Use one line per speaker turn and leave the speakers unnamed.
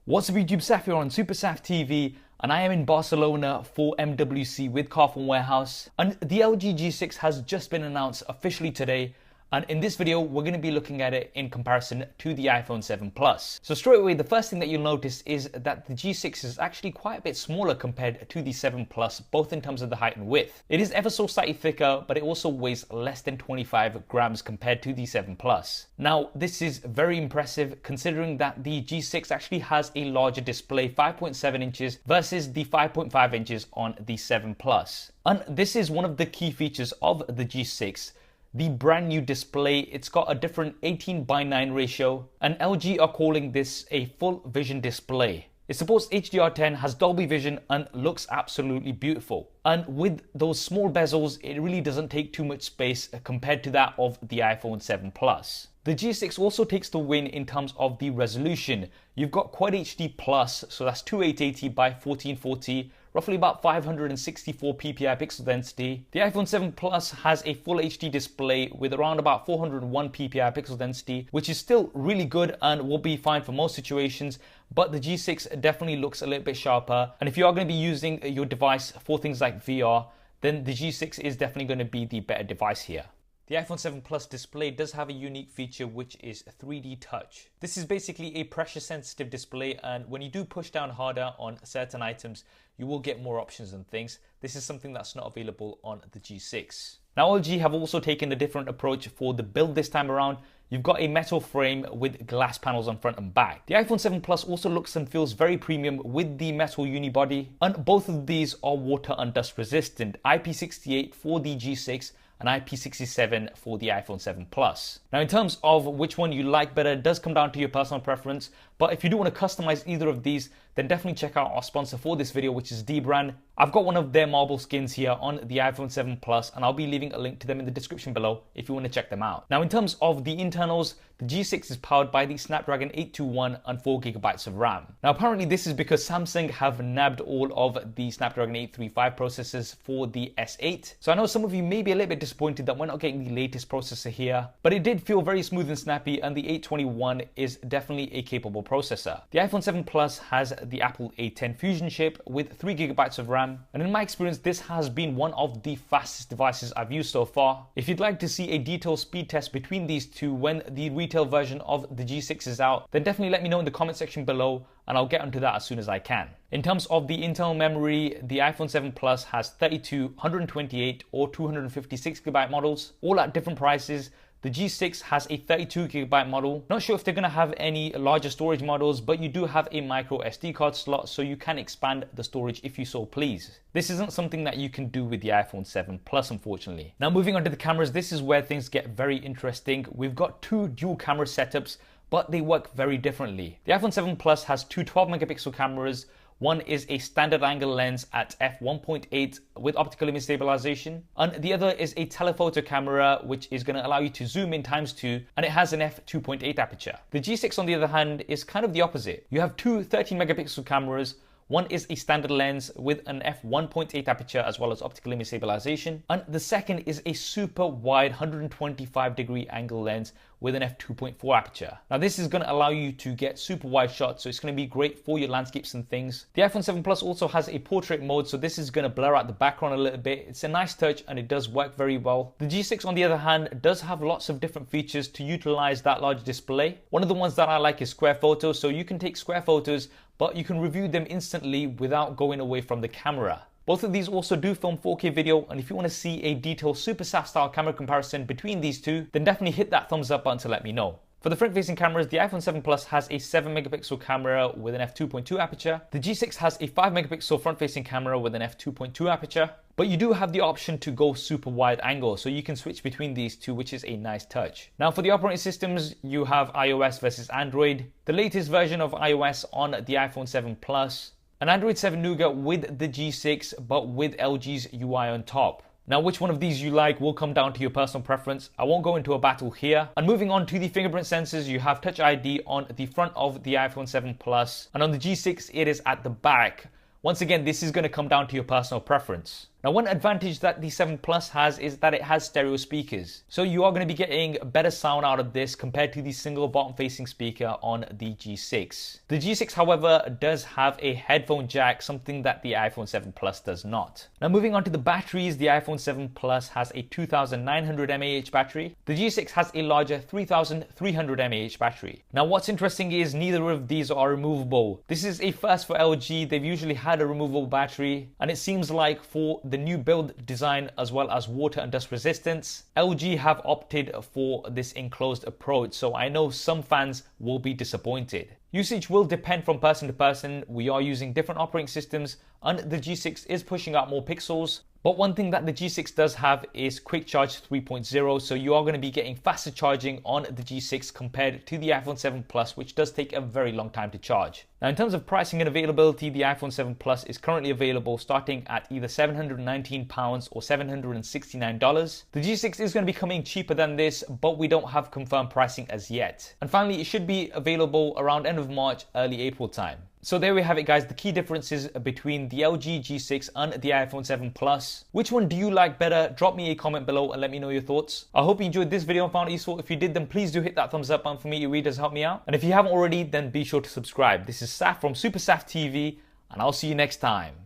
What's up YouTube, Saf here on SuperSaf TV, and I am in Barcelona for MWC with Car From Warehouse, and the LG G6 has just been announced officially today, and in this video we're going to be looking at it in comparison to the iPhone 7 Plus. So straight away the first thing that you'll notice is that the G6 is actually quite a bit smaller compared to the 7 Plus, both in terms of the height and width. It is ever so slightly thicker, but it also weighs less than 25 grams compared to the 7 Plus. Now this is very impressive considering that the G6 actually has a larger display, 5.7 inches versus the 5.5 inches on the 7 Plus. And this is one of the key features of the G6. The brand new display, it's got a different 18:9 ratio, and LG are calling this a full vision display. It supports HDR10, has Dolby Vision, and looks absolutely beautiful. And with those small bezels, it really doesn't take too much space compared to that of the iPhone 7 Plus. The G6 also takes the win in terms of the resolution. You've got Quad HD Plus, so that's 2880 by 1440, roughly about 564 ppi pixel density. The iPhone 7 Plus has a full HD display with around about 401 ppi pixel density, which is still really good and will be fine for most situations, but the G6 definitely looks a little bit sharper. And if you are going to be using your device for things like VR, then the G6 is definitely going to be the better device here. The iPhone 7 Plus display does have a unique feature, which is 3D touch. This is basically a pressure sensitive display, and when you do push down harder on certain items, you will get more options and things. This is something that's not available on the G6. Now LG have also taken a different approach for the build this time around. You've got a metal frame with glass panels on front and back. The iPhone 7 Plus also looks and feels very premium with the metal unibody, and both of these are water and dust resistant. IP68 for the G6 and IP67 for the iPhone 7 Plus. Now in terms of which one you like better, it does come down to your personal preference, but if you do want to customize either of these, then definitely check out our sponsor for this video, which is dbrand. I've got one of their marble skins here on the iPhone 7 Plus, and I'll be leaving a link to them in the description below if you want to check them out. Now in terms of the internals, the G6 is powered by the Snapdragon 821 and 4GB of RAM. Now apparently this is because Samsung have nabbed all of the Snapdragon 835 processors for the S8. So I know some of you may be a little bit disappointed that we're not getting the latest processor here, but it did feel very smooth and snappy, and the 821 is definitely a capable processor. The iPhone 7 Plus has the Apple A10 Fusion chip with 3GB of RAM, and in my experience this has been one of the fastest devices I've used so far. If you'd like to see a detailed speed test between these two when the retail version of the G6 is out, then definitely let me know in the comment section below, and I'll get onto that as soon as I can. In terms of the internal memory, the iPhone 7 Plus has 32, 128 or 256GB models, all at different prices. The G6 has a 32GB model. Not sure if they're going to have any larger storage models, but you do have a micro SD card slot, so you can expand the storage if you so please. This isn't something that you can do with the iPhone 7 Plus, unfortunately. Now moving on to the cameras, this is where things get very interesting. We've got two dual camera setups, but they work very differently. The iPhone 7 Plus has two 12-megapixel cameras. One is a standard angle lens at f1.8 with optical image stabilization, and the other is a telephoto camera, which is going to allow you to zoom in ×2, and it has an f2.8 aperture. The G6 on the other hand is kind of the opposite. You have two 13-megapixel cameras. One is a standard lens with an f1.8 aperture as well as optical image stabilization, and the second is a super wide 125-degree angle lens with an f2.4 aperture. Now this is going to allow you to get super wide shots, so it's going to be great for your landscapes and things. The iPhone 7 Plus also has a portrait mode, so this is going to blur out the background a little bit. It's a nice touch and it does work very well. The G6 on the other hand does have lots of different features to utilize that large display. One of the ones that I like is square photos, so you can take square photos but you can review them instantly without going away from the camera. Both of these also do film 4K video, and if you want to see a detailed SuperSaf style camera comparison between these two, then definitely hit that thumbs up button to let me know. For the front-facing cameras, the iPhone 7 Plus has a 7-megapixel camera with an f2.2 aperture. The G6 has a 5-megapixel front-facing camera with an f2.2 aperture. But you do have the option to go super wide angle, so you can switch between these two, which is a nice touch. Now for the operating systems, you have iOS versus Android. The latest version of iOS on the iPhone 7 Plus, an Android 7 Nougat with the G6, but with LG's UI on top. Now which one of these you like will come down to your personal preference. I won't go into a battle here. And moving on to the fingerprint sensors, you have Touch ID on the front of the iPhone 7 Plus, and on the G6 it is at the back. Once again, this is going to come down to your personal preference. Now, one advantage that the 7 Plus has is that it has stereo speakers. So you are going to be getting better sound out of this compared to the single bottom facing speaker on the G6. The G6, however, does have a headphone jack, something that the iPhone 7 Plus does not. Now, moving on to the batteries, the iPhone 7 Plus has a 2900 mAh battery. The G6 has a larger 3300 mAh battery. Now, what's interesting is neither of these are removable. This is a first for LG. They've usually had a removable battery, and it seems like for the new build design as well as water and dust resistance, LG have opted for this enclosed approach, so I know some fans will be disappointed. Usage will depend from person to person. We are using different operating systems and the G6 is pushing out more pixels. But one thing that the G6 does have is Quick Charge 3.0, so you are going to be getting faster charging on the G6 compared to the iPhone 7 Plus, which does take a very long time to charge. Now, in terms of pricing and availability, the iPhone 7 Plus is currently available starting at either £719 or $769. The G6 is going to be coming cheaper than this, but we don't have confirmed pricing as yet. And finally, it should be available around end of March, early April time. So there we have it, guys, the key differences between the LG G6 and the iPhone 7 Plus. Which one do you like better? Drop me a comment below and let me know your thoughts. I hope you enjoyed this video and found it useful. If you did, then please do hit that thumbs up button for me. It really does help me out. And if you haven't already, then be sure to subscribe. This is Saf from SuperSaf TV, and I'll see you next time.